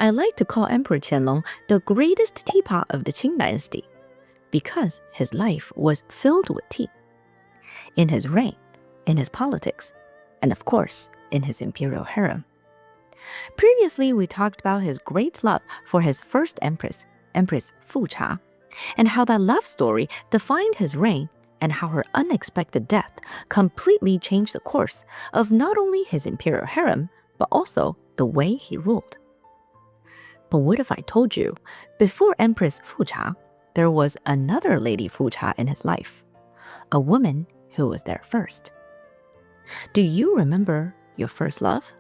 I like to call Emperor Qianlong the greatest teapot of the Qing dynasty because his life was filled with tea. In his reign, in his politics, and of course, in his imperial harem. Previously, we talked about his great love for his first empress, Empress Fuca, and how that love story defined his reign and how her unexpected death completely changed the course of not only his imperial harem, but also the way he ruled. But what if I told you, before Empress Fuca, there was another Lady Fuca in his life, a woman who was there first? Do you remember your first love?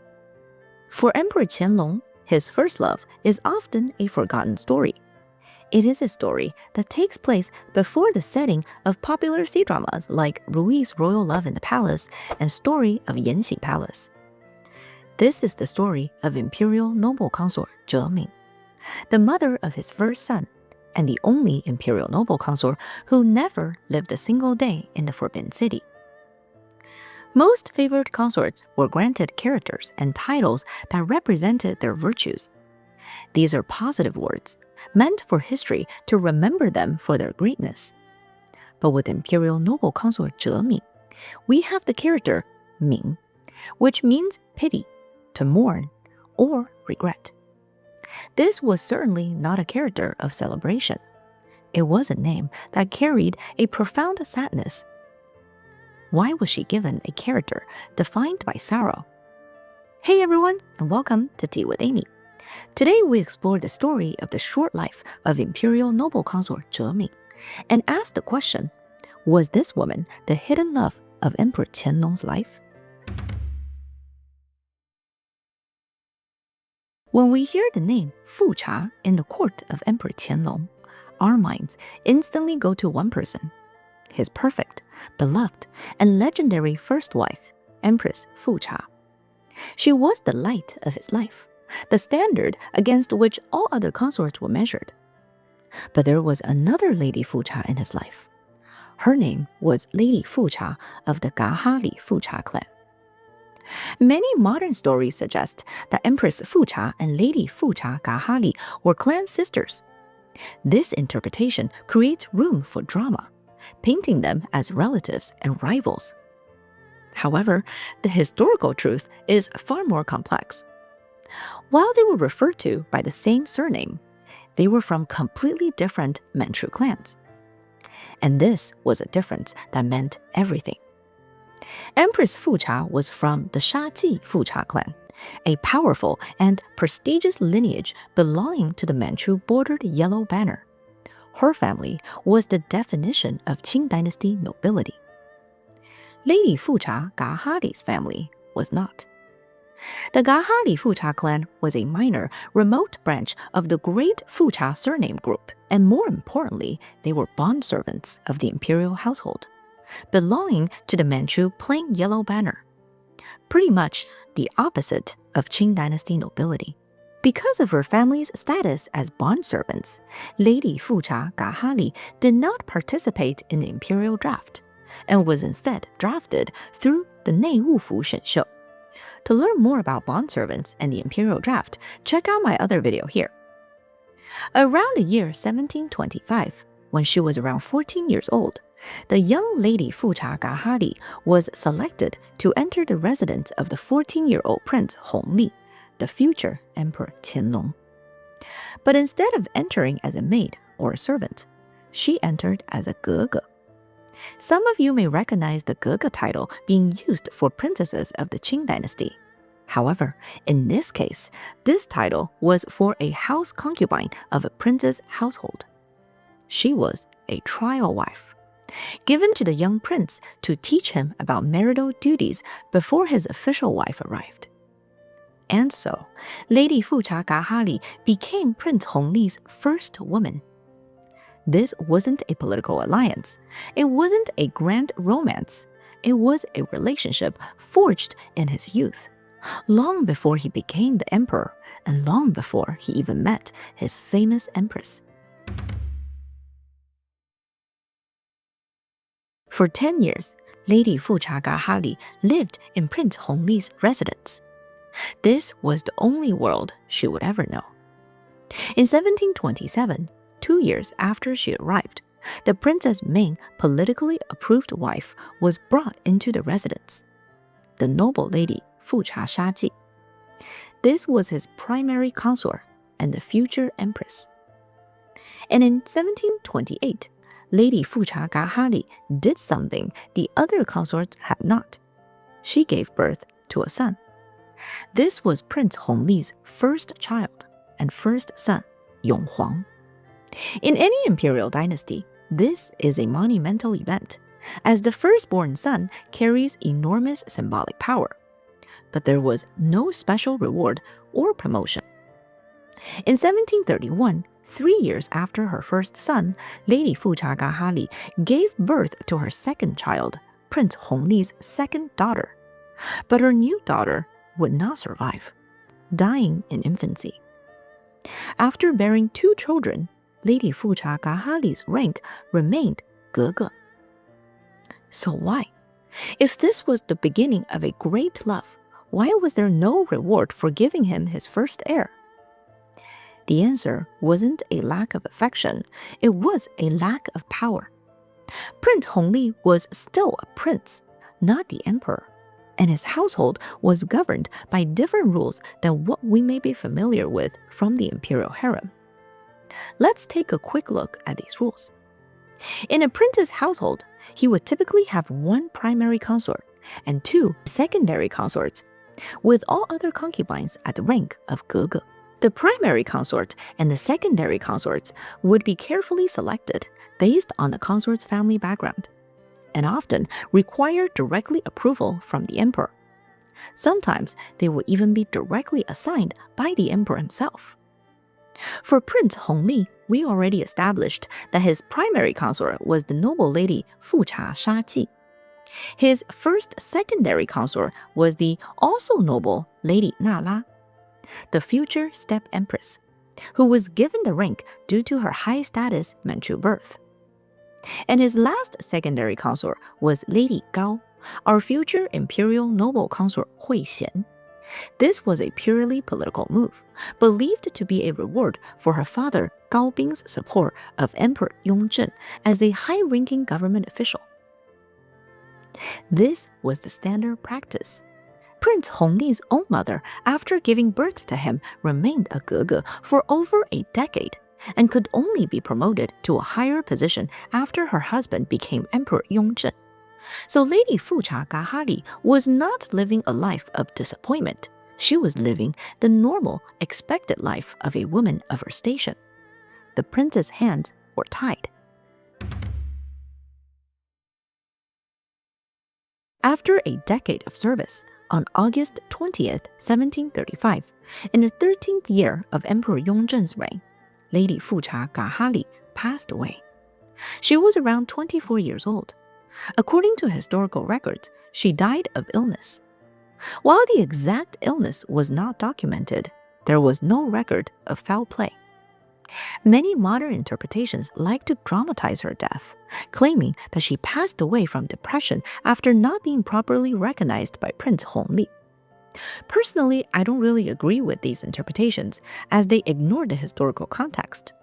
For Emperor Qianlong, his first love is often a forgotten story. It is a story that takes place before the setting of popular C-dramas like Rui's Royal Love in the Palace and Story of Yanxi Palace. This is the story of Imperial Noble Consort Zhemin, the mother of his first son, and the only Imperial Noble Consort who never lived a single day in the Forbidden City. Most favored consorts were granted characters and titles that represented their virtues. These are positive words, meant for history to remember them for their greatness. But with Imperial Noble Consort Zhemin, we have the character Ming, which means pity, to mourn, or regret. This was certainly not a character of celebration. It was a name that carried a profound sadness. Why was she given a character defined by sorrow? Hey everyone, and welcome to Tea with Amy. Today we explore the story of the short life of Imperial Noble Consort Zhemin and ask the question, was this woman the hidden love of Emperor Qianlong's life? When we hear the name Fuca in the court of Emperor Qianlong, our minds instantly go to one person, his perfect, beloved, and legendary first wife, Empress Fuca. She was the light of his life, the standard against which all other consorts were measured. But there was another Lady Fuca in his life. Her name was Lady Fuca of the Gahali Fuca clan. Many modern stories suggest that Empress Fuca and Lady Fuca Gahali were clan sisters. This interpretation creates room for drama, painting them as relatives and rivals. However, the historical truth is far more complex. While they were referred to by the same surname, they were from completely different Manchu clans. And this was a difference that meant everything. Empress Fuca was from the Shaji Fuca clan, a powerful and prestigious lineage belonging to the Manchu bordered yellow banner. Her family was the definition of Qing dynasty nobility. Lady Fuca Gahali's family was not. The Gahali Fuca clan was a minor, remote branch of the great Fuca surname group, and more importantly, they were bondservants of the imperial household, belonging to the Manchu plain yellow banner. Pretty much the opposite of Qing dynasty nobility. Because of her family's status as bondservants, Lady Fuca Gahali did not participate in the imperial draft, and was instead drafted through the Neiwufu Shenshou. To learn more about bondservants and the imperial draft, check out my other video here. Around the year 1725, when she was around 14 years old, the young Lady Fuca Gahali was selected to enter the residence of the 14-year-old Prince Hongli, the future Emperor Qianlong. But instead of entering as a maid or a servant, she entered as a gege. Some of you may recognize the gege title being used for princesses of the Qing dynasty. However, in this case, this title was for a house concubine of a prince's household. She was a trial wife, given to the young prince to teach him about marital duties before his official wife arrived. And so, Lady Fuca Gahali became Prince Hongli's first woman. This wasn't a political alliance. It wasn't a grand romance. It was a relationship forged in his youth, long before he became the emperor and long before he even met his famous empress. For 10 years, Lady Fuca Gahali lived in Prince Hongli's residence. This was the only world she would ever know. In 1727, 2 years after she arrived, the Princess Ming politically approved wife was brought into the residence, the noble lady Fucha Shaji. This was his primary consort and the future empress. And in 1728, Lady Fucha Gahali did something the other consorts had not. She gave birth to a son. This was Prince Hongli's first child and first son, Yonghuang. In any imperial dynasty, this is a monumental event, as the firstborn son carries enormous symbolic power. But there was no special reward or promotion. In 1731, 3 years after her first son, Lady Fucha Gahali gave birth to her second child, Prince Hongli's second daughter. But her new daughter would not survive, dying in infancy. After bearing 2 children, Lady Fucha Gahali's rank remained 哥哥. So why? If this was the beginning of a great love, why was there no reward for giving him his first heir? The answer wasn't a lack of affection, it was a lack of power. Prince Hongli was still a prince, not the emperor, and his household was governed by different rules than what we may be familiar with from the imperial harem. Let's take a quick look at these rules. In a prince's household, he would typically have 1 primary consort and 2 secondary consorts, with all other concubines at the rank of 哥哥. The primary consort and the secondary consorts would be carefully selected based on the consort's family background, and often require directly approval from the emperor. Sometimes they will even be directly assigned by the emperor himself. For Prince Hongli, we already established that his primary consort was the noble lady Fucha Shaji. His first secondary consort was the also noble Lady Nala, the future step-empress, who was given the rank due to her high-status Manchu birth. And his last secondary consort was Lady Gao, our future Imperial Noble Consort Xian. This was a purely political move, believed to be a reward for her father Gao Bing's support of Emperor Yongzhen as a high-ranking government official. This was the standard practice. Prince Hongli's own mother, after giving birth to him, remained a 哥哥 for over a decade and could only be promoted to a higher position after her husband became Emperor Yongzhen. So Lady Fucha Gahali was not living a life of disappointment. She was living the normal, expected life of a woman of her station. The prince's hands were tied. After a decade of service, on August 20th, 1735, in the 13th year of Emperor Yongzhen's reign, Lady Fucha Gahali passed away. She was around 24 years old. According to historical records, she died of illness. While the exact illness was not documented, there was no record of foul play. Many modern interpretations like to dramatize her death, claiming that she passed away from depression after not being properly recognized by Prince Hongli. Personally, I don't really agree with these interpretations, as they ignore the historical context.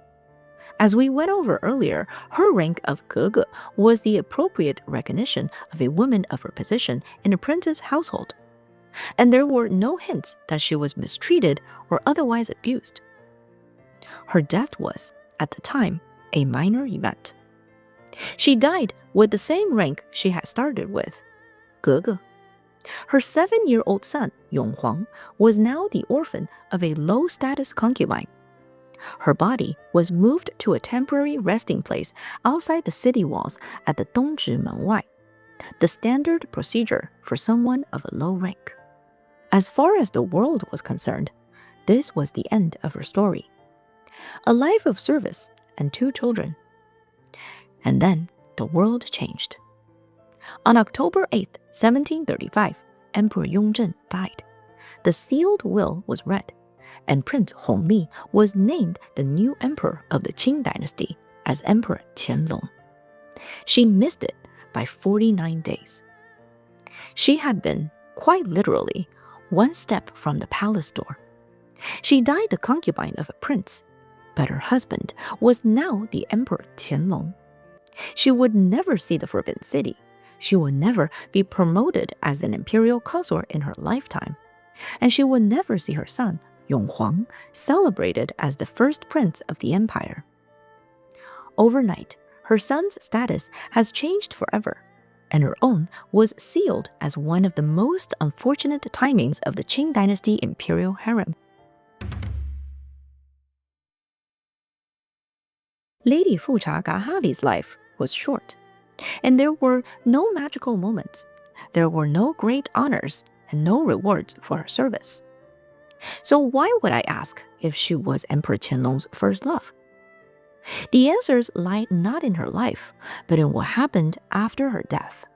As we went over earlier, her rank of 哥哥 was the appropriate recognition of a woman of her position in a prince's household, and there were no hints that she was mistreated or otherwise abused. Her death was, at the time, a minor event. She died with the same rank she had started with, 哥哥. Her 7-year-old son, Yonghuang, was now the orphan of a low-status concubine. Her body was moved to a temporary resting place outside the city walls at the Dongzhi Menwai, the standard procedure for someone of a low rank. As far as the world was concerned, this was the end of her story. A life of service and 2 children. And then the world changed. On October 8, 1735, Emperor Yongzhen died. The sealed will was read, and Prince Hongli was named the new emperor of the Qing dynasty as Emperor Qianlong. She missed it by 49 days. She had been, quite literally, 1 step from the palace door. She died the concubine of a prince, But her husband was now the Emperor Qianlong. She would never see the Forbidden City. She would never be promoted as an imperial consort in her lifetime. And she would never see her son, Yonghuang, celebrated as the first prince of the empire. Overnight, her son's status has changed forever, and her own was sealed as one of the most unfortunate timings of the Qing dynasty imperial harem. Lady Fuca Gahali's life was short, and there were no magical moments. There were no great honors and no rewards for her service. So why would I ask if she was Emperor Qianlong's first love? The answers lie not in her life, but in what happened after her death.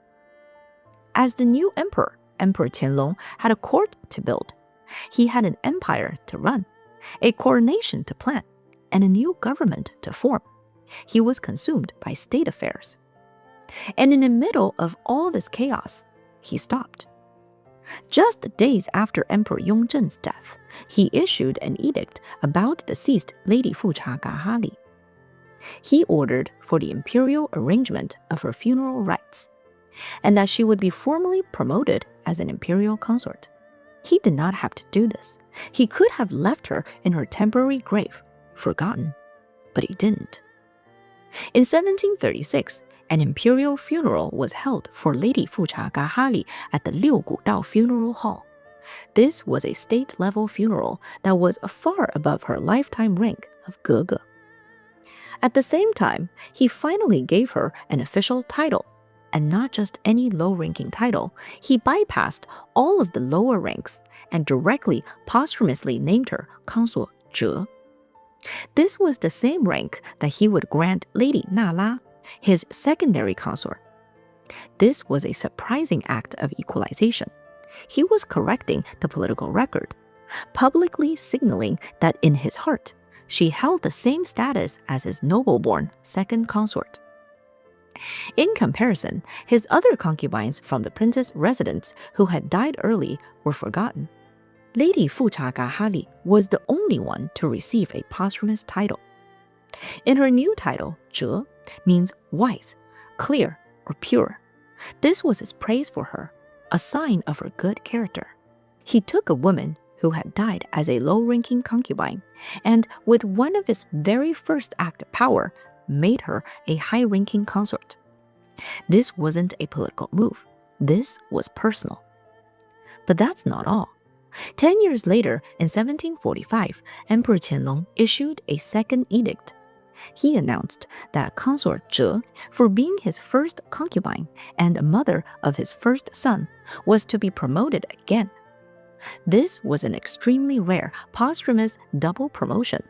As the new emperor, Emperor Qianlong had a court to build. He had an empire to run, a coronation to plan, and a new government to form. He was consumed by state affairs. And in the middle of all this chaos, he stopped. Just days after Emperor Yongzhen's death, he issued an edict about deceased Lady Fuca Gahali. He ordered for the imperial arrangement of her funeral rites, and that she would be formally promoted as an imperial consort. He did not have to do this. He could have left her in her temporary grave, forgotten, but he didn't. In 1736, an imperial funeral was held for Lady Fuca Gahali at the Liugudao Funeral Hall. This was a state-level funeral that was far above her lifetime rank of Gege. At the same time, he finally gave her an official title, and not just any low-ranking title. He bypassed all of the lower ranks and directly posthumously named her Consort Zhe. This was the same rank that he would grant Lady Nala, his secondary consort. This was a surprising act of equalization. He was correcting the political record, publicly signaling that in his heart, she held the same status as his noble-born second consort. In comparison, his other concubines from the prince's residence who had died early were forgotten. Lady Fuca Gahali was the only one to receive a posthumous title. In her new title, Zhe means wise, clear, or pure. This was his praise for her, a sign of her good character. He took a woman who had died as a low-ranking concubine, and with one of his very first act of power, made her a high-ranking consort. This wasn't a political move. This was personal. But that's not all. 10 years later, in 1745, Emperor Qianlong issued a second edict. He announced that Consort Zhe, for being his first concubine and a mother of his first son, was to be promoted again. This was an extremely rare posthumous double promotion.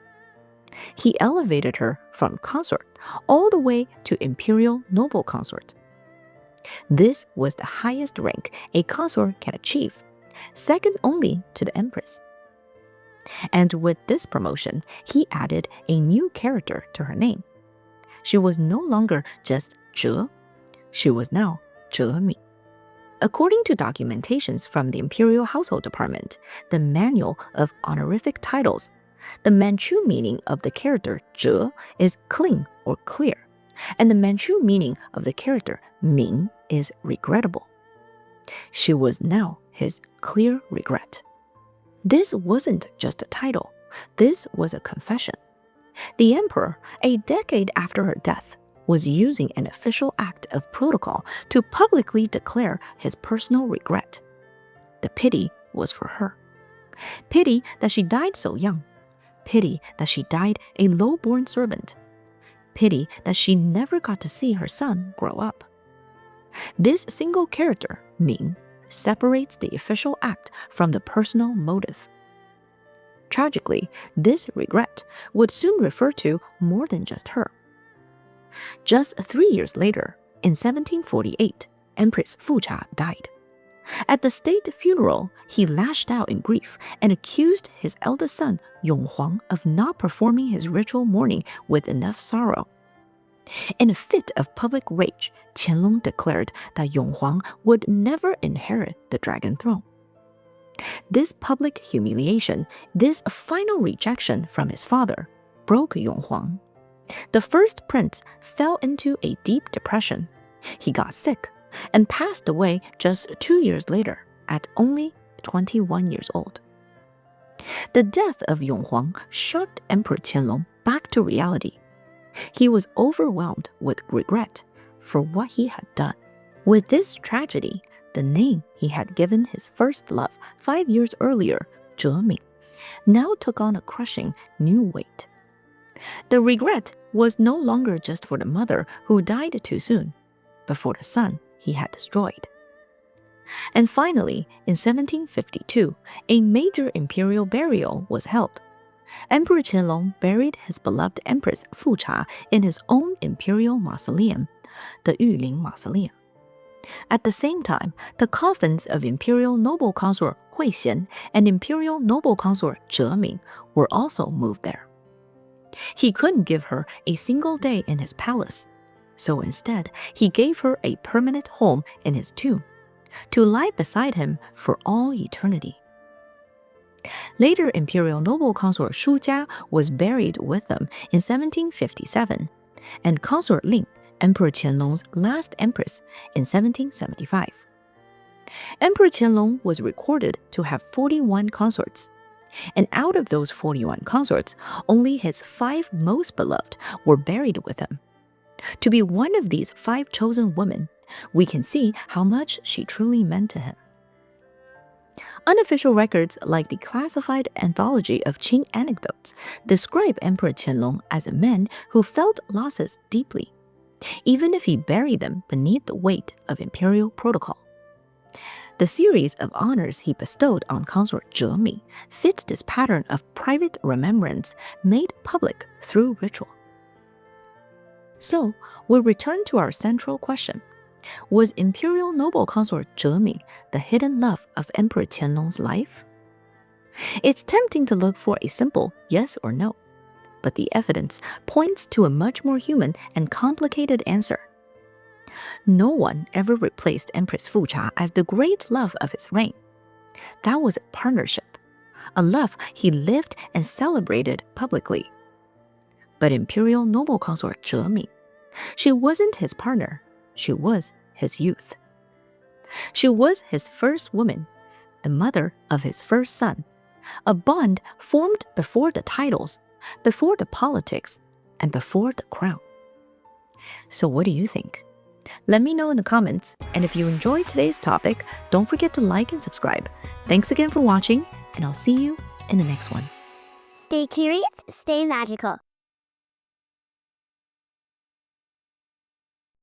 He elevated her from consort all the way to Imperial Noble Consort. This was the highest rank a consort can achieve, second only to the empress. And with this promotion, he added a new character to her name. She was no longer just Zhe, she was now Zhemi. According to documentations from the Imperial Household Department, the Manual of Honorific Titles, the Manchu meaning of the character Zhe is clean or clear, and the Manchu meaning of the character Ming is regrettable. She was now his clear regret. This wasn't just a title. This was a confession. The emperor, a decade after her death, was using an official act of protocol to publicly declare his personal regret. The pity was for her. Pity that she died so young. Pity that she died a low-born servant. Pity that she never got to see her son grow up. This single character, Ming, separates the official act from the personal motive. Tragically, this regret would soon refer to more than just her. Just 3 years later, in 1748, Empress Fuca died. At the state funeral, he lashed out in grief and accused his eldest son, Yonghuang, of not performing his ritual mourning with enough sorrow. In a fit of public rage, Qianlong declared that Yonghuang would never inherit the dragon throne. This public humiliation, this final rejection from his father, broke Yonghuang. The first prince fell into a deep depression. He got sick and passed away just 2 years later at only 21 years old. The death of Yonghuang shocked Emperor Qianlong back to reality. He was overwhelmed with regret for what he had done. With this tragedy, the name he had given his first love 5 years earlier, Zhemin, now took on a crushing new weight. The regret was no longer just for the mother who died too soon, but for the son he had destroyed. And finally, in 1752, a major imperial burial was held. Emperor Qianlong buried his beloved Empress Fuca in his own imperial mausoleum, the Yuling Mausoleum. At the same time, the coffins of Imperial Noble Consort Huixian and Imperial Noble Consort Zhemin were also moved there. He couldn't give her a single day in his palace, so instead he gave her a permanent home in his tomb, to lie beside him for all eternity. Later, Imperial Noble Consort Shujia was buried with them in 1757, and Consort Ling, Emperor Qianlong's last empress, in 1775. Emperor Qianlong was recorded to have 41 consorts, and out of those 41 consorts, only his 5 most beloved were buried with him. To be one of these 5 chosen women, we can see how much she truly meant to him. Unofficial records like the classified anthology of Qing anecdotes describe Emperor Qianlong as a man who felt losses deeply, even if he buried them beneath the weight of imperial protocol. The series of honors he bestowed on Consort Zhemin fit this pattern of private remembrance made public through ritual. So, we'll return to our central question. Was Imperial Noble Consort Zhemin the hidden love of Emperor Qianlong's life? It's tempting to look for a simple yes or no, but the evidence points to a much more human and complicated answer. No one ever replaced Empress Fuca as the great love of his reign. That was a partnership, a love he lived and celebrated publicly. But Imperial Noble Consort Zhemin, she wasn't his partner. She was his youth. She was his first woman, the mother of his first son, a bond formed before the titles, before the politics, and before the crown. So what do you think? Let me know in the comments, and if you enjoyed today's topic, don't forget to like and subscribe. Thanks again for watching, and I'll see you in the next one. Stay curious, stay magical.